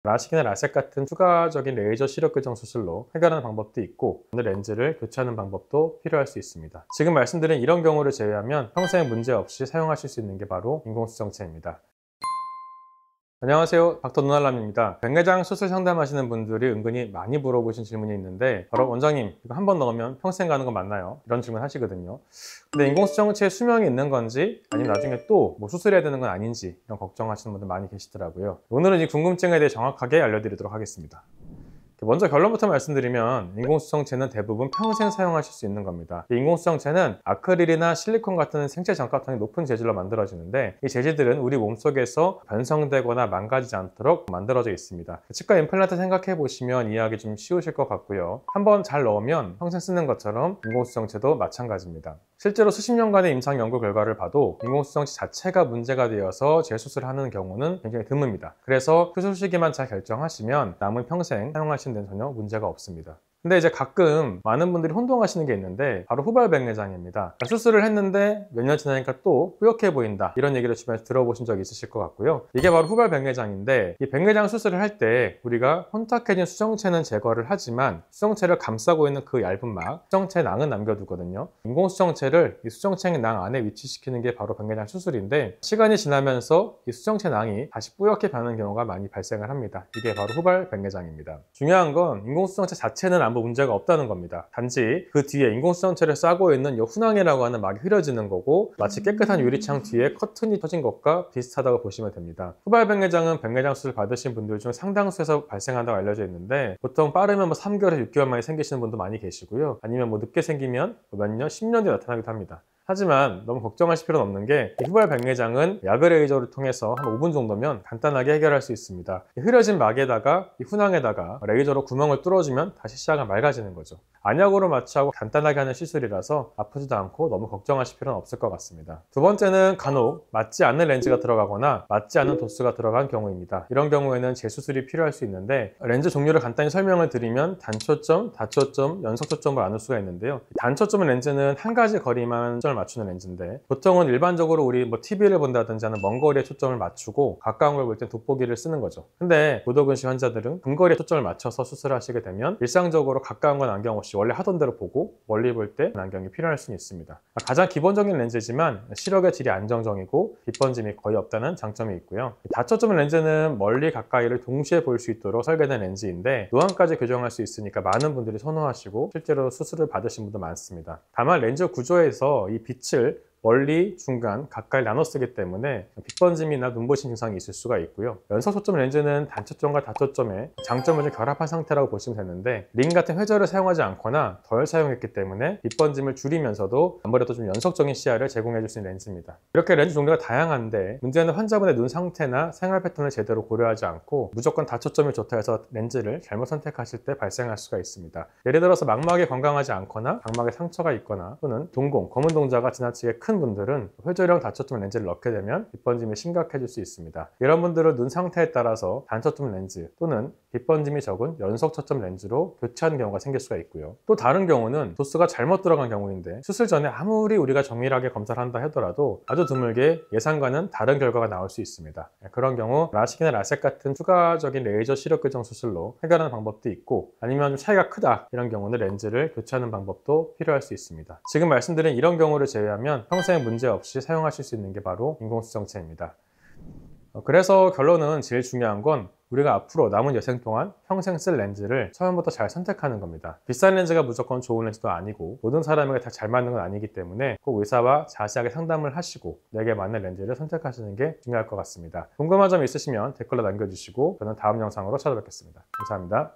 라식이나 라섹 같은 추가적인 레이저 시력 교정 수술로 해결하는 방법도 있고, 오늘 렌즈를 교체하는 방법도 필요할 수 있습니다. 지금 말씀드린 이런 경우를 제외하면 평생 문제 없이 사용하실 수 있는 게 바로 인공수정체입니다. 안녕하세요, 닥터 눈알람입니다. 백내장 수술 상담하시는 분들이 은근히 많이 물어보신 질문이 있는데, 바로 원장님, 이거 한 번 넣으면 평생 가는 건 맞나요? 이런 질문 하시거든요. 근데 인공수정체에 수명이 있는 건지, 아니면 나중에 또 뭐 수술해야 되는 건 아닌지 이런 걱정하시는 분들 많이 계시더라고요. 오늘은 이 궁금증에 대해 정확하게 알려드리도록 하겠습니다. 먼저 결론부터 말씀드리면 인공수정체는 대부분 평생 사용하실 수 있는 겁니다. 인공수정체는 아크릴이나 실리콘 같은 생체 전압성이 높은 재질로 만들어지는데, 이 재질들은 우리 몸속에서 변성되거나 망가지지 않도록 만들어져 있습니다. 치과 임플란트 생각해 보시면 이해하기 좀 쉬우실 것 같고요. 한번 잘 넣으면 평생 쓰는 것처럼 인공수정체도 마찬가지입니다. 실제로 수십 년간의 임상 연구 결과를 봐도 인공수정체 자체가 문제가 되어서 재수술하는 경우는 굉장히 드뭅니다. 그래서 수술 시기만 잘 결정하시면 남은 평생 사용하시는 데는 전혀 문제가 없습니다. 근데 이제 가끔 많은 분들이 혼동하시는 게 있는데, 바로 후발백내장입니다. 수술을 했는데 몇 년 지나니까 또 뿌옇게 보인다, 이런 얘기를 주변에서 들어보신 적이 있으실 것 같고요. 이게 바로 후발백내장인데, 이 백내장 수술을 할 때 우리가 혼탁해진 수정체는 제거를 하지만 수정체를 감싸고 있는 그 얇은 막, 수정체 낭은 남겨두거든요. 인공수정체를 이 수정체 낭 안에 위치시키는 게 바로 백내장 수술인데, 시간이 지나면서 이 수정체 낭이 다시 뿌옇게 변하는 경우가 많이 발생을 합니다. 이게 바로 후발백내장입니다. 중요한 건 인공수정체 자체는 아무 문제가 없다는 겁니다. 단지 그 뒤에 인공수정체를 싸고 있는 이 훈황이라고 하는 막이 흐려지는 거고, 마치 깨끗한 유리창 뒤에 커튼이 터진 것과 비슷하다고 보시면 됩니다. 후발백내장은 백내장 수술 받으신 분들 중 상당수에서 발생한다고 알려져 있는데, 보통 빠르면 3개월에서 6개월 만에 생기시는 분도 많이 계시고요. 아니면 늦게 생기면 몇 년, 10년 뒤에 나타나기도 합니다. 하지만 너무 걱정하실 필요는 없는 게, 후발백내장은 약을 레이저를 통해서 한 5분 정도면 간단하게 해결할 수 있습니다. 흐려진 막에다가 이 훈황에다가 레이저로 구멍을 뚫어주면 다시 시야가 맑아지는 거죠. 안약으로 마취하고 간단하게 하는 시술이라서 아프지도 않고 너무 걱정하실 필요는 없을 것 같습니다. 두 번째는 간혹 맞지 않는 렌즈가 들어가거나 맞지 않는 도수가 들어간 경우입니다. 이런 경우에는 재수술이 필요할 수 있는데, 렌즈 종류를 간단히 설명을 드리면 단초점, 다초점, 연속초점을 나눌 수가 있는데요. 단초점 렌즈는 한 가지 거리만 초점을 맞추는 렌즈인데, 보통은 일반적으로 우리 TV를 본다든지 하는 먼 거리에 초점을 맞추고 가까운 걸 볼 때 돋보기를 쓰는 거죠. 근데 고도근시 환자들은 근거리에 초점을 맞춰서 수술하시게 되면 일상적으로 가까운 건 안경 없이 원래 하던 대로 보고, 멀리 볼 때 안경이 필요할 수는 있습니다. 가장 기본적인 렌즈지만 시력의 질이 안정적이고 빛번짐이 거의 없다는 장점이 있고요. 다초점 렌즈는 멀리 가까이를 동시에 볼 수 있도록 설계된 렌즈인데, 노안까지 교정할 수 있으니까 많은 분들이 선호하시고 실제로 수술을 받으신 분도 많습니다. 다만 렌즈 구조에서 이 빛을 멀리, 중간, 가까이 나눠 쓰기 때문에 빛번짐이나 눈부신 증상이 있을 수가 있고요. 연속초점 렌즈는 단초점과 다초점의 장점을 좀 결합한 상태라고 보시면 되는데, 링 같은 회절을 사용하지 않거나 덜 사용했기 때문에 빛번짐을 줄이면서도 아무래도 좀 연속적인 시야를 제공해 줄 수 있는 렌즈입니다. 이렇게 렌즈 종류가 다양한데, 문제는 환자분의 눈 상태나 생활 패턴을 제대로 고려하지 않고 무조건 다초점이 좋다 해서 렌즈를 잘못 선택하실 때 발생할 수가 있습니다. 예를 들어서 망막이 건강하지 않거나 각막에 상처가 있거나, 또는 동공, 검은 동자가 지나치게 큰 분들은 회절형 다초점 렌즈를 넣게 되면 빛번짐이 심각해질 수 있습니다. 이런 분들은 눈 상태에 따라서 단초점 렌즈 또는 빛번짐이 적은 연속초점 렌즈로 교체하는 경우가 생길 수가 있고요. 또 다른 경우는 도수가 잘못 들어간 경우인데, 수술 전에 아무리 우리가 정밀하게 검사를 한다 하더라도 아주 드물게 예상과는 다른 결과가 나올 수 있습니다. 그런 경우 라식이나 라섹 같은 추가적인 레이저 시력 교정 수술로 해결하는 방법도 있고, 아니면 차이가 크다, 이런 경우는 렌즈를 교체하는 방법도 필요할 수 있습니다. 지금 말씀드린 이런 경우를 제외하면 평생 문제 없이 사용하실 수 있는 게 바로 인공수정체입니다. 그래서 결론은, 제일 중요한 건 우리가 앞으로 남은 여생 동안 평생 쓸 렌즈를 처음부터 잘 선택하는 겁니다. 비싼 렌즈가 무조건 좋은 렌즈도 아니고, 모든 사람에게 다 잘 맞는 건 아니기 때문에 꼭 의사와 자세하게 상담을 하시고 내게 맞는 렌즈를 선택하시는 게 중요할 것 같습니다. 궁금한 점 있으시면 댓글로 남겨주시고, 저는 다음 영상으로 찾아뵙겠습니다. 감사합니다.